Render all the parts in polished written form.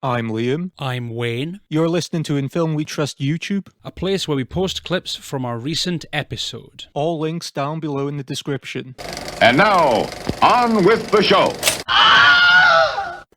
I'm Liam. I'm Wayne, You're listening to In Film We Trust YouTube. a place where we post clips from our recent episode. All links down below in the description. And now, on with the show.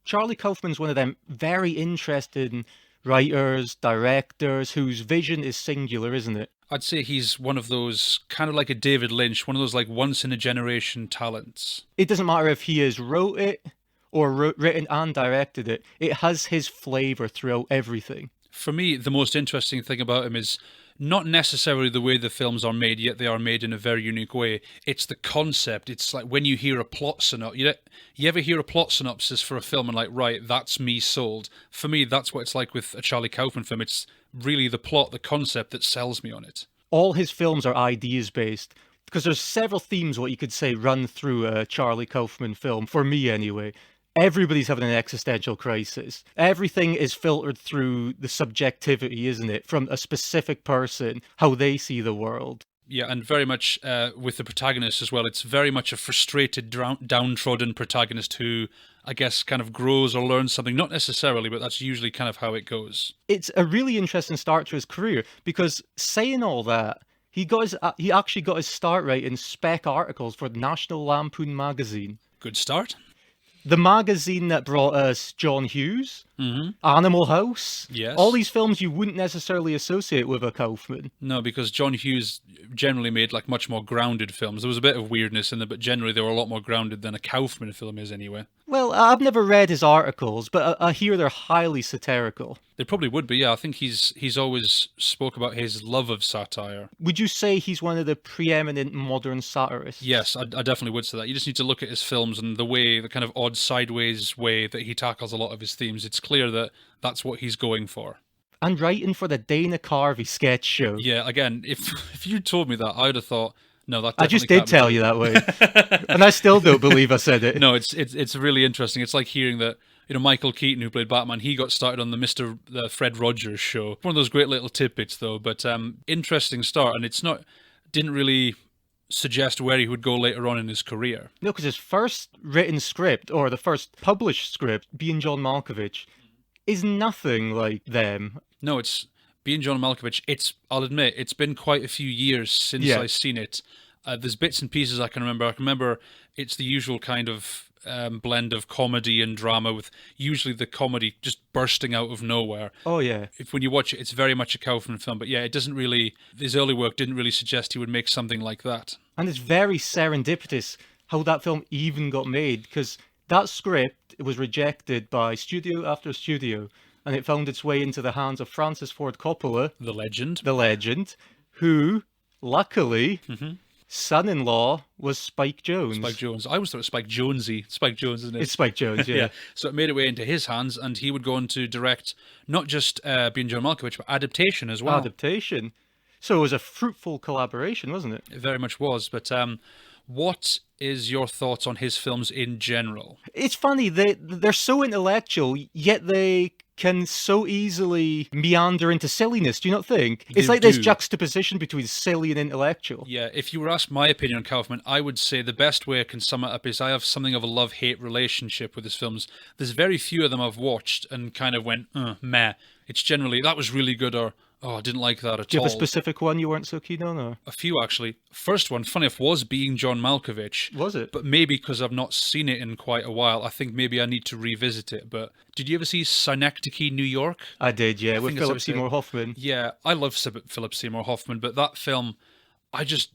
Charlie Kaufman's one of them very interesting writers, directors, whose vision is singular, isn't it? I'd say he's one of those, kind of like a David Lynch, one of those like once-in-a-generation talents. It doesn't matter if he has wrote it or written and directed it. It has his flavour throughout everything. For me, the most interesting thing about him is not necessarily the way the films are made, yet they are made in a very unique way. It's the concept. It's like when you hear a plot synopsis. You ever hear a plot synopsis for a film and like, right, that's me sold. For me, that's what it's like with a Charlie Kaufman film. It's really the plot, the concept that sells me on it. All his films are ideas based, because there's several themes, what you could say, run through a Charlie Kaufman film, for me anyway. Everybody's having an existential crisis. Everything is filtered through the subjectivity, isn't it? From a specific person, how they see the world. Yeah, and very much with the protagonist as well. It's very much a frustrated, downtrodden protagonist who, I guess, kind of grows or learns something. Not necessarily, but that's usually kind of how it goes. It's a really interesting start to his career, because saying all that, he actually got his start writing spec articles for National Lampoon magazine. Good start. The magazine that brought us John Hughes, Animal House, Yes. all these films you wouldn't necessarily associate with a Kaufman. No, because John Hughes generally made like much more grounded films. There was a bit of weirdness in them, but generally they were a lot more grounded than a Kaufman film is anyway. Well, I've never read his articles, but I hear they're highly satirical. They probably would be, yeah. I think he's always spoke about his love of satire. Would you say he's one of the preeminent modern satirists? Yes, I definitely would say that. You just need to look at his films and the kind of odd sideways way that he tackles a lot of his themes. It's clear that that's what he's going for. And writing for the Dana Carvey sketch show. Yeah, again, if you told me that, I would have thought, no, that I definitely just did can't be tell true. you that way. And I still don't believe I said it. No, it's really interesting. It's like hearing that, Michael Keaton, who played Batman, he got started on the Fred Rogers show. One of those great little tidbits, though. But interesting start, and didn't really suggest where he would go later on in his career. No, because his first written script, or the first published script, being John Malkovich, is nothing like them. No, it's being John Malkovich. I'll admit, it's been quite a few years since Yeah. I've seen it. There's bits and pieces I can remember. I can remember it's the usual kind of blend of comedy and drama, with usually the comedy just bursting out of nowhere. Oh, yeah. When you watch it, it's very much a Kaufman film. But yeah, his early work didn't really suggest he would make something like that. And it's very serendipitous how that film even got made, because that script was rejected by studio after studio, and it found its way into the hands of Francis Ford Coppola, The legend. the legend, who, luckily, son-in-law was Spike Jonze. Spike Jonze. I always thought it was Spike Jonesy. Spike Jonze, isn't it? It's Spike Jonze, yeah. Yeah. So it made it way into his hands, and he would go on to direct not just Being John Malkovich, but adaptation as well. Adaptation. So it was a fruitful collaboration, wasn't it? It very much was. But what is your thoughts on his films in general? It's funny, they're so intellectual, yet they can so easily meander into silliness, do you not think? It's They like this do. juxtaposition between silly and intellectual. Yeah, if you were asked my opinion on Kaufman, I would say the best way I can sum it up is I have something of a love-hate relationship with his films. There's very few of them I've watched and kind of went, meh. It's generally, that was really good, or, oh, I didn't like that at Do you all. have a specific one you weren't so keen on, or A few, actually. First one, funny enough, was Being John Malkovich. was it? But maybe because I've not seen it in quite a while, I think maybe I need to revisit it. But did you ever see Synecdoche, New York? I did, yeah, with think it's Philip up Seymour Hoffman. Yeah, I love Philip Seymour Hoffman, but that film, I just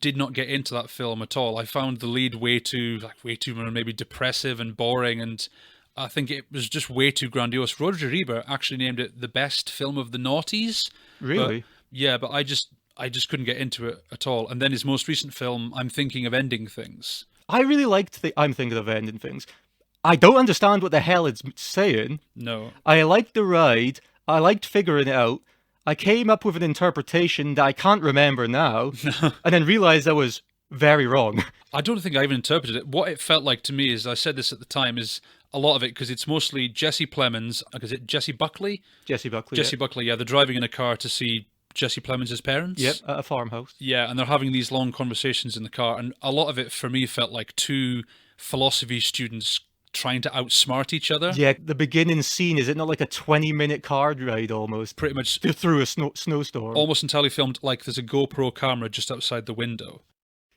did not get into that film at all. I found the lead way too maybe depressive and boring, and I think it was just way too grandiose. Roger Ebert actually named it the best film of the noughties. Really? But, yeah, but I just couldn't get into it at all. And then his most recent film, I'm Thinking of Ending Things. I really liked I'm Thinking of Ending Things. I don't understand what the hell it's saying. No. I liked the ride. I liked figuring it out. I came up with an interpretation that I can't remember now, and then realized I was very wrong. I don't think I even interpreted it. What it felt like to me is, I said this at the time, is a lot of it, because it's mostly Jesse Plemons, is it Jesse Buckley? Jesse Buckley. Jesse Buckley, yeah. They're driving in a car to see Jesse Plemons' parents. Yep, at a farmhouse. Yeah, and they're having these long conversations in the car, and a lot of it for me felt like two philosophy students trying to outsmart each other. Yeah, the beginning scene, is it not like a 20-minute car ride almost? Pretty much Through a snowstorm. almost entirely filmed like there's a GoPro camera just outside the window.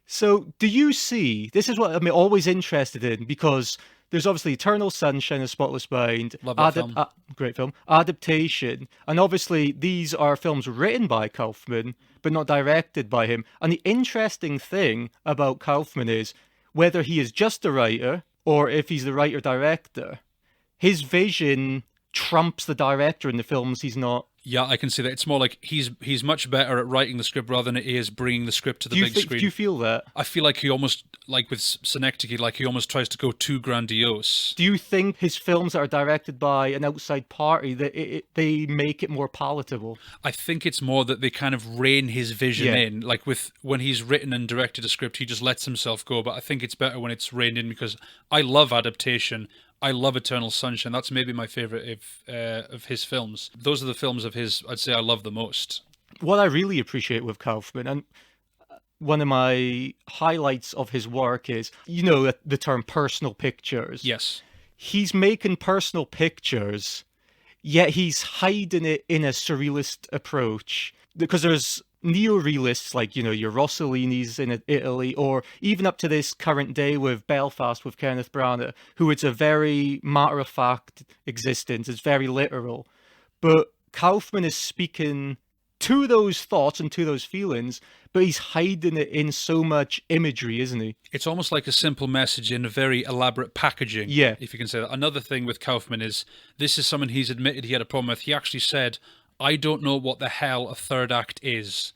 So, do you see, this is what I'm always interested in, because there's obviously Eternal Sunshine, A Spotless Mind, Love that film. Great film, adaptation, and obviously these are films written by Kaufman, but not directed by him. And the interesting thing about Kaufman is, whether he is just a writer, or if he's the writer-director, his vision trumps the director in the films he's not. Yeah, I can see that. It's more like he's much better at writing the script rather than it is bringing the script to the big screen. Do you feel that? I feel like he almost, like with Synecdoche, like he almost tries to go too grandiose. Do you think his films that are directed by an outside party, that they make it more palatable? I think it's more that they kind of rein his vision in. Like when he's written and directed a script, he just lets himself go. But I think it's better when it's reined in, because I love adaptation. I love Eternal Sunshine. That's maybe my favorite of his films. Those are the films of his I'd say I love the most. What I really appreciate with Kaufman, and one of my highlights of his work is, the term personal pictures. Yes. He's making personal pictures, yet he's hiding it in a surrealist approach. Because there's neorealists like, your Rossellini's in Italy, or even up to this current day with Belfast with Kenneth Branagh, who it's a very matter-of-fact existence, it's very literal. But Kaufman is speaking to those thoughts and to those feelings, but he's hiding it in so much imagery, isn't he? It's almost like a simple message in a very elaborate packaging, Yeah. if you can say that. Another thing with Kaufman is, this is someone he's admitted he had a problem with. He actually said, I don't know what the hell a third act is.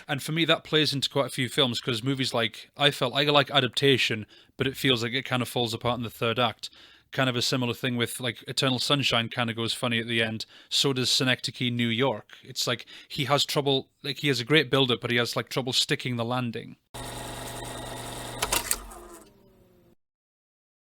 And for me, that plays into quite a few films, because movies like, I like adaptation, but it feels like it kind of falls apart in the third act. Kind of a similar thing with like Eternal Sunshine kind of goes funny at the end. So does Synecdoche, New York. It's like he has trouble, like he has a great build-up, but he has like trouble sticking the landing.